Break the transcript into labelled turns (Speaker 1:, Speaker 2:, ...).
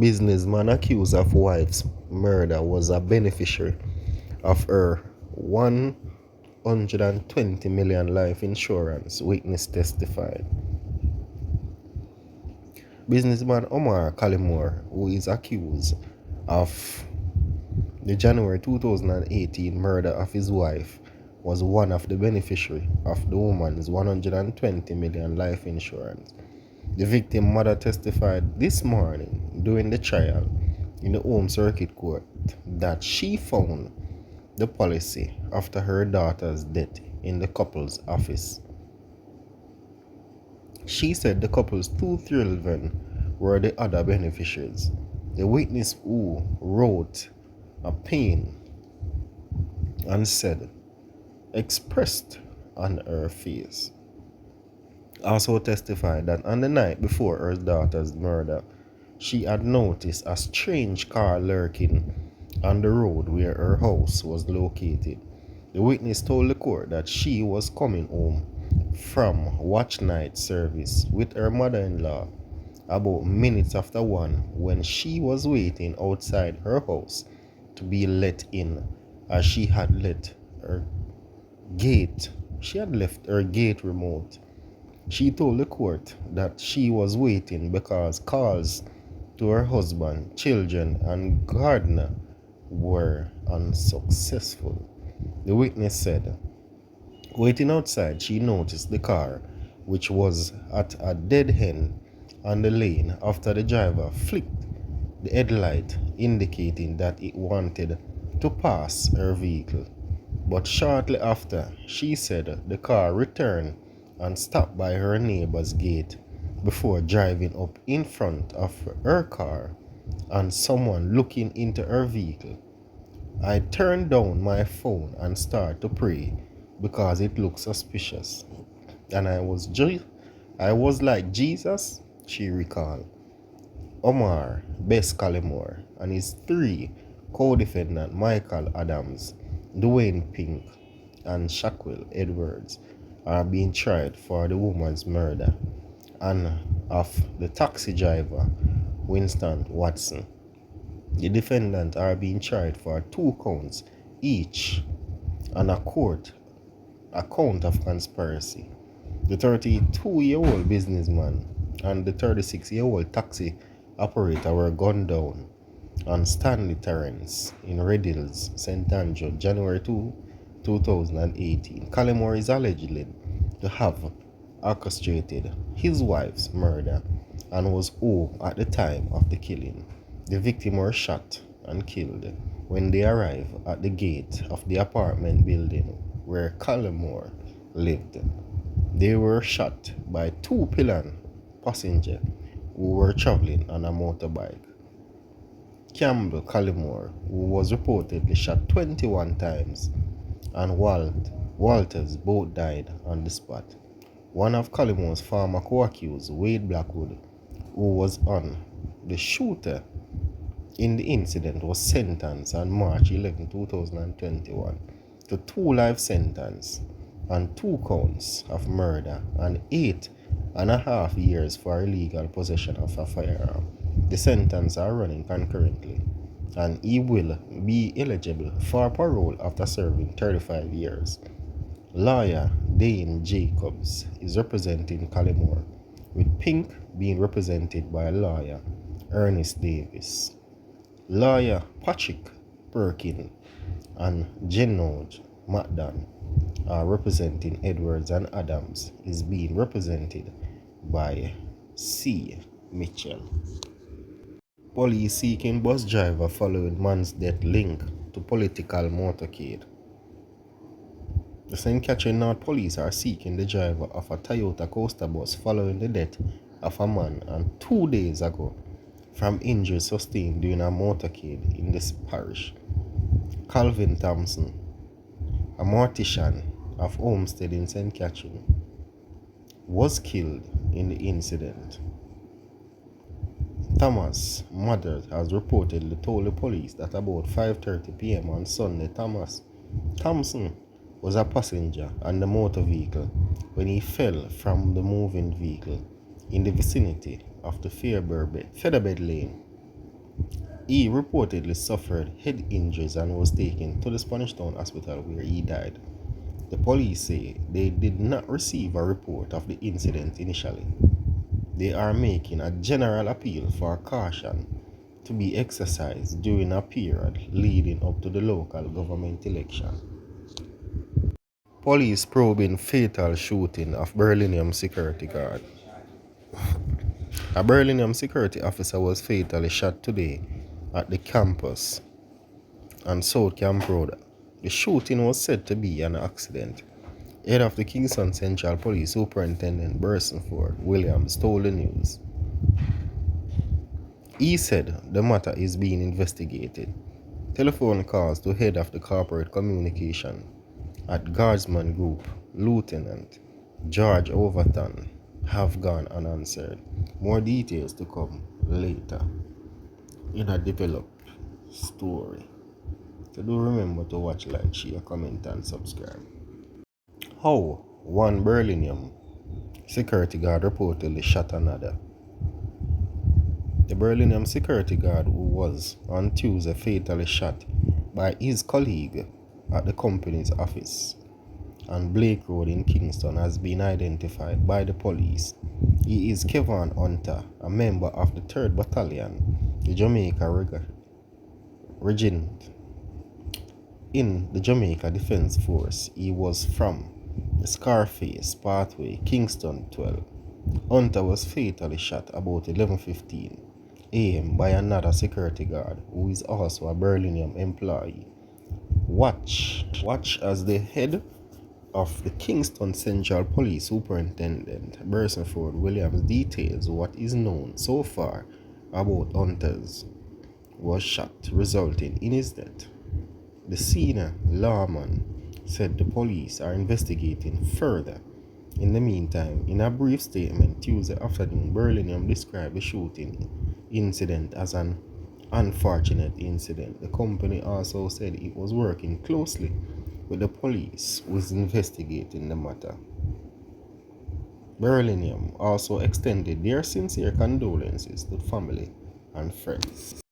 Speaker 1: businessman accused of wife's murder was a beneficiary of her 120 million life insurance, witness testified. Businessman Omar Kalimore, who is accused of the January 2018 murder of his wife, was one of the beneficiaries of the woman's 120 million life insurance. The victim's mother testified this morning during the trial in the Home Circuit Court that she found the policy after her daughter's death in the couple's office. She said the couple's two children were the other beneficiaries. The witness, who wrote a pain and said expressed on her face, also testified that on the night before her daughter's murder, she had noticed a strange car lurking on the road where her house was located. The witness told the court that she was coming home from watch night service with her mother-in-law about minutes after 1 when she was waiting outside her house to be let in, as she had left her gate remote. She told the court that she was waiting because calls to her husband, children, and gardener were unsuccessful. The witness said, waiting outside, she noticed the car, which was at a dead end on the lane after the driver flicked the headlight, indicating that it wanted to pass her vehicle. But shortly after, she said the car returned and stopped by her neighbor's gate before driving up in front of her car and someone looking into her vehicle. I turned down my phone and started to pray because it looked suspicious. And I was like Jesus, she recalled. Omar Bess Kalimore and his 3 co-defendants, Michael Adams, Dwayne Pink, and Shaquille Edwards, are being tried for the woman's murder and of the taxi driver, Winston Watson. The defendants are being tried for 2 counts each and a count of conspiracy. The 32-year-old businessman and the 36-year-old taxi operator were gunned down on Stanley Terrace in Red Hills, St. Andrew, January 2, 2018. Kalimore is alleged to have orchestrated his wife's murder and was home at the time of the killing. The victims were shot and killed when they arrived at the gate of the apartment building where Kalimore lived. They were shot by 2 passengers who were traveling on a motorbike. Campbell Kalimore, who was reportedly shot 21 times, and Walters both died on the spot. One of Kalimore's former co-accused, Wade Blackwood, who was on the shooter in the incident, was sentenced on March 11, 2021 to 2 life sentences and 2 counts of murder and 8.5 years for illegal possession of a firearm. The sentences are running concurrently, and he will be eligible for parole after serving 35 years. Lawyer Dane Jacobs is representing Kalimore, with Pink being represented by lawyer Ernest Davis. Lawyer Patrick Perkin and Genode McDonald are representing Edwards, and Adams is being represented by C. Mitchell. Police seeking bus driver following man's death linked to political motorcade. The St. Catherine North Police are seeking the driver of a Toyota Coaster bus following the death of a man and 2 days ago from injuries sustained during a motorcade in this parish. Calvin Thompson, a mortician of Homestead in St. Catherine, was killed in the incident. Thomas' mother has reportedly told the police that about 5:30 p.m. on Sunday, Thompson was a passenger on the motor vehicle when he fell from the moving vehicle in the vicinity of the Featherbed Lane. He reportedly suffered head injuries and was taken to the Spanish Town Hospital where he died. The police say they did not receive a report of the incident initially. They are making a general appeal for caution to be exercised during a period leading up to the local government election. Police probing fatal shooting of Berlinium security guard. A Berlinium security officer was fatally shot today at the campus on South Camp Road. The shooting was said to be an accident. Head of the Kingston Central Police Superintendent Beresford Williams told the news. He said the matter is being investigated. Telephone calls to head of the corporate communication at Guardsman Group, Lieutenant George Overton, have gone unanswered. More details to come later in a developed story. So do remember to watch, like, share, comment, and subscribe. How one Berlinium security guard reportedly shot another. The Berlinium security guard who was on Tuesday fatally shot by his colleague at the company's office on Blake Road in Kingston has been identified by the police. He is Kevin Hunter, a member of the 3rd Battalion, the Jamaica Regiment in the Jamaica Defense Force. He was from the Scarface Pathway, Kingston 12. Hunter was fatally shot about 11:15 a.m. by another security guard who is also a Berlinium employee. Watch as the head of the Kingston Central Police Superintendent Beresford Williams details what is known so far about Hunter's was shot, resulting in his death. The senior lawman said the police are investigating further. In the meantime, in a brief statement Tuesday afternoon, Berlinium described the shooting incident as an unfortunate incident. The company also said it was working closely with the police who is investigating the matter. Berlinium also extended their sincere condolences to family and friends.